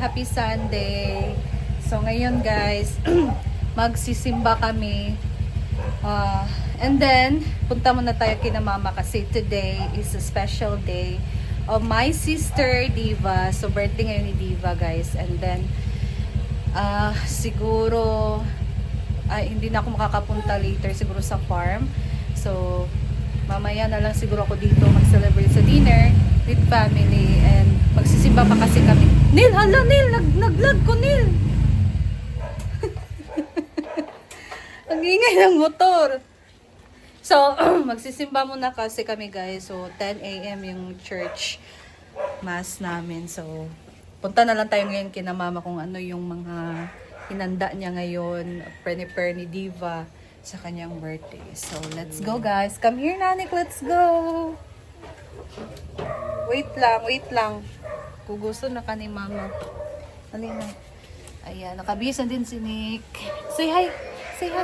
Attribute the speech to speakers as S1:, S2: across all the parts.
S1: Happy Sunday. So ngayon guys, magsisimba kami. And then, punta muna tayo kina mama kasi today is a special day of my sister Diva. So birthday ngayon ni Diva guys. And then, siguro, hindi na ako makakapunta later siguro sa farm. So, mamaya na lang siguro ako dito mag-celebrate sa dinner with family and magsisimba pa kasi kami. Neil, hala Neil, naglag ko Neil. Ang ingay ng motor. So, magsisimba muna kasi kami guys. So, 10 a.m. yung church mass namin. So, punta na lang tayo ngayon kina mama kung ano yung mga hinanda niya ngayon. Prepare ni Diva sa kanyang birthday. So, let's go guys. Come here, Nanik. Let's go. Wait lang. Kugusto na ka ni mama. Halina. Ayan, nakabisan din si Nick. Say hi. Say hi.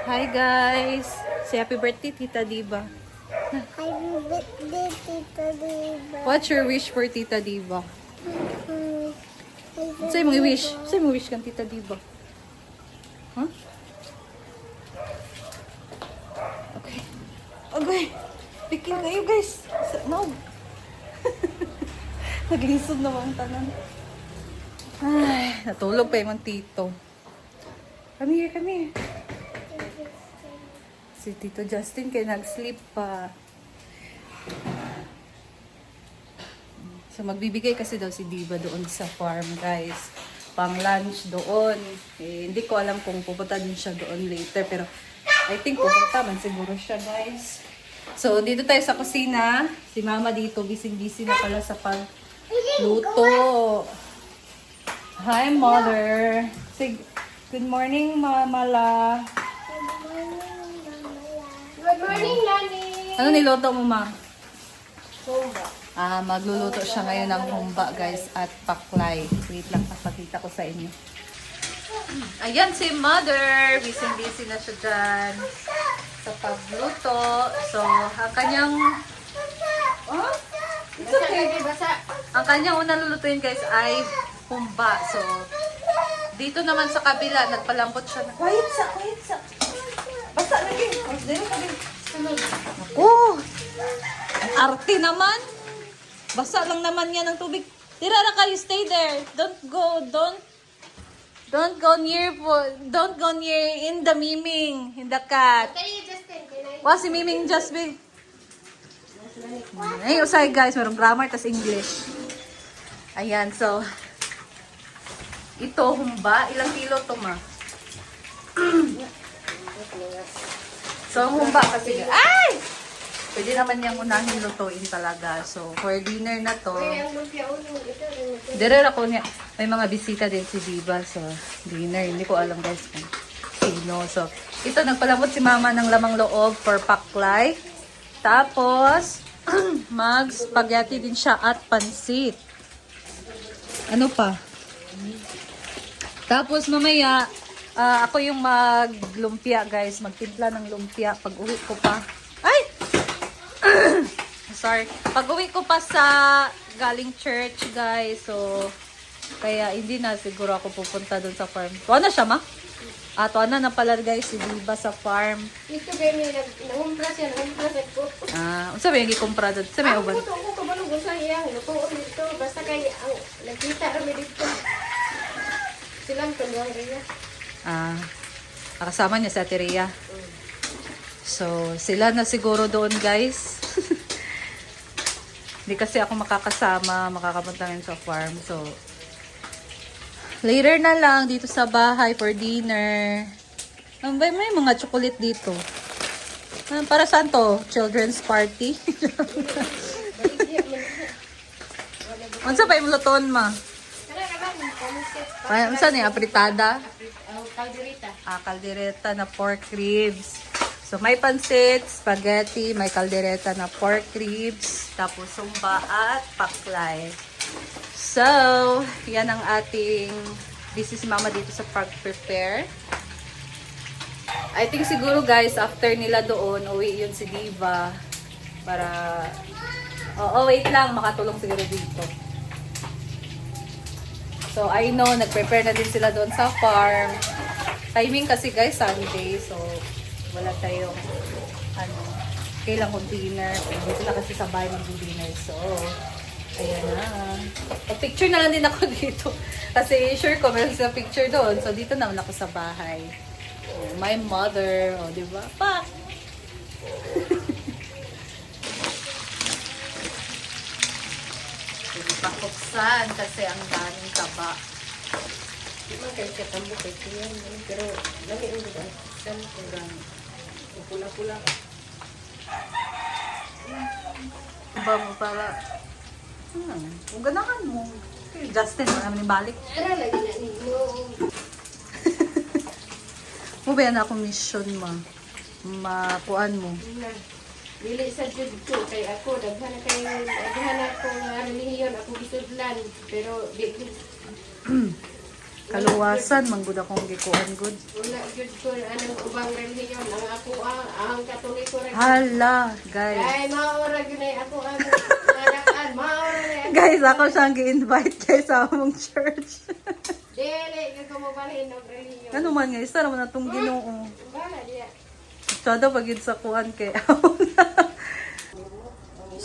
S1: Hi guys. Say happy birthday, Tita Diva.
S2: Happy birthday, Tita Diva.
S1: What's your wish for Tita Diva? Say mo wish. Say mo wish kang Tita Diva. Huh? Okay. Okay. Pikin kayo guys. No. Naglisod na ang tanan. Ay, natulog pa yung tito. Come here. Si Tito Justin kaya nag-sleep pa. So magbibigay kasi daw si Diva doon sa farm guys. Pang lunch doon. Hindi ko alam kung pupunta din siya doon later. Pero I think pupunta man siguro siya guys. So dito tayo sa kusina. Si mama dito busy na pala sa pagluto. Hi mother. Say good morning mama la.
S2: Good morning, Nani.
S1: Ano niluto mo ma?
S2: Humba.
S1: Magluluto siya ngayon ng humba guys at paklay. Wait lang, papakita ko sa inyo. Ayan si mother. Busy na siya dyan sa pagluto. So, ang kanyang... Oh, it's okay. Ang kanyang unang lulutuin guys ay humba. So, dito naman sa kabila, nagpalambot siya. Quiet sa. Basta lagi. Ako! Ang arte naman. Basa lang naman yan ng tubig. Tira na kayo, stay there. Don't go near in the Miming, in the cat. Si Miming just be. Ay, usay guys, merong grammar tas English. Ayan, so ito humba, ilang kilo to ma? So humba kasi ay! Pwede naman niyang unahin lutuin talaga. So, for dinner na to, dire ako niya, may mga bisita din si Diva sa dinner. Hindi ko alam guys kung sino. So, ito, nagpalambot si mama ng lamang loob for paklay. Tapos, mag-spaghetti din siya at pansit. Ano pa? Tapos, mamaya, ako yung maglumpia guys. Magtimpla ng lumpia pag uwi ko pa. Ay! Sorry. Pag-uwi ko pa sa galing church, guys. So, kaya hindi na siguro ako pupunta doon sa farm. Tuwa na siya, ma? Tuwa na pala, guys, si Diva sa farm.
S2: Ito ba may nangumpras yan, ko.
S1: Unsa ba yung ikumpra doon? Sa may uban?
S2: Ako ko ba nung gusto iyang lutuon dito. Basta kay ang nagkita kami dito. Silang tulungan rin.
S1: Kasama niya sa Teria. So, sila na siguro doon, guys. Hindi kasi ako makakapunta ngayon sa farm. So, later na lang dito sa bahay for dinner. May mga chocolate dito. Para saan to? Children's party? Unsa pa yung luton, ma? Unsa ni apritada?
S2: Kalderita.
S1: Kaldereta na pork ribs. So, may pansit, spaghetti, may kaldereta na pork ribs, tapos sumba at paklay. So, yan ang ating, this is mama dito sa pag-prepare. I think siguro guys, after nila doon, uwi yun si Diva. Para, wait lang, makatulong siguro dito. So, So, I know, nag-prepare na din sila doon sa farm. Timing kasi guys, Sunday. So, wala tayong, kailang kong dinner. Hindi sila kasi sa bahay mag-dinner. So, ayan na. Pag-picture na lang din ako dito. Kasi sure ko, meron sila picture doon. So, dito naman ako sa bahay. Oh, my mother. O, diba? Pa! Pakuksan kasi ang daming taba.
S2: Di man kayo siya tambo kay Tiyan. Pero lagi ang ganda. Saan ko lang. Pula-pula.
S1: Iba mo para... Kung ganahan mo. Justin, wala naman yung balik.
S2: Ara lagi na ninyo.
S1: Mo ba yan akong mission ma? Makuan mo.
S2: Dili sa jud ko kay ako daghan ako nga relihiyon ako gisudlan pero di
S1: Kaluwasan, manggod akong gikuan good.
S2: wala jud ko anang ubang relihiyon ang ako ang katoliko ra.
S1: Hala, guys.
S2: Ay maora gyud ay ako ang anakan maora na.
S1: Guys, ako siyang gi-invite guys sa among church.
S2: Dili gyud ko mo balhin og relihiyon.
S1: Ano man nga, isa naman natong Ginoo.
S2: Bala diya.
S1: Sada pagid sa kuan kay.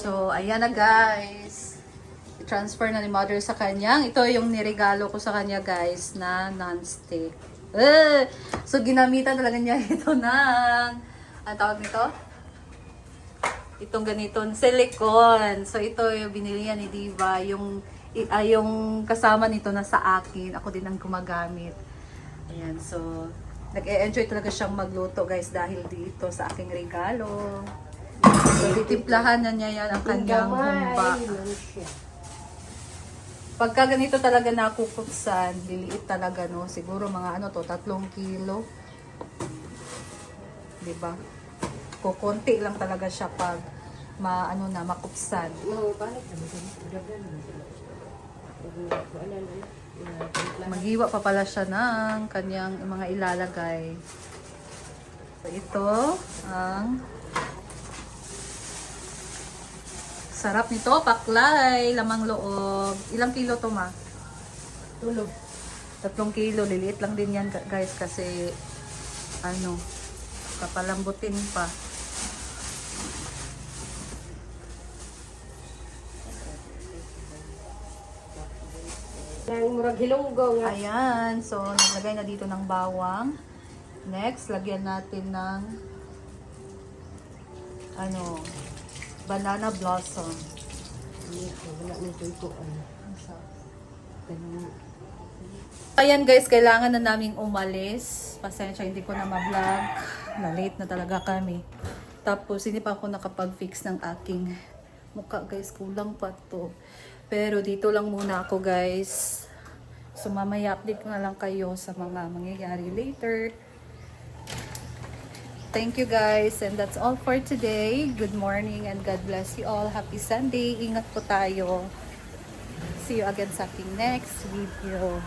S1: So, ayan na guys. I-transfer na ni mother sa kanyang. Ito yung niregalo ko sa kanya guys na non-stick. So, ginamitan talaga niya ito ng, ang tawag nito? Itong ganitong silicone. So, ito yung binili niya ni Diva. Yung kasama nito na sa akin. Ako din ang gumagamit. Ayan, so, nag-e-enjoy talaga siyang magluto guys dahil dito sa aking regalo. So, titimplahan na niya yan ang kanyang humba. Pagka ganito talaga nakukuksan, liliit talaga, no? Siguro mga 3 kilo. Diba? Kukunti lang talaga siya pag makuksan.
S2: No, balik kami
S1: Maghiwa pa pala siya ng kanyang mga ilalagay. So, ito ang sarap nito, paklay, lamang loob. Ilang kilo to ma?
S2: tulog.
S1: 3 kilo, liliit lang din yan guys kasi kapalambutin pa.
S2: Nang murag hilonggo nga.
S1: Ayan, so naglagay na dito ng bawang. Next, lagyan natin ng banana blossom.
S2: Wala na ito ito.
S1: Ayan guys, kailangan na naming umalis. Pasensya, hindi ko na ma-vlog. Na-late na talaga kami. Tapos, hindi pa ako nakapag-fix ng aking mukha guys. Kulang pa to. Pero dito lang muna ako guys. So, mamaya update ko na lang kayo sa mga mangyayari later. Thank you guys. And that's all for today. Good morning and God bless you all. Happy Sunday. Ingat po tayo. See you again sa aking next video.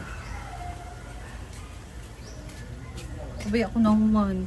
S1: Sabi ako naman.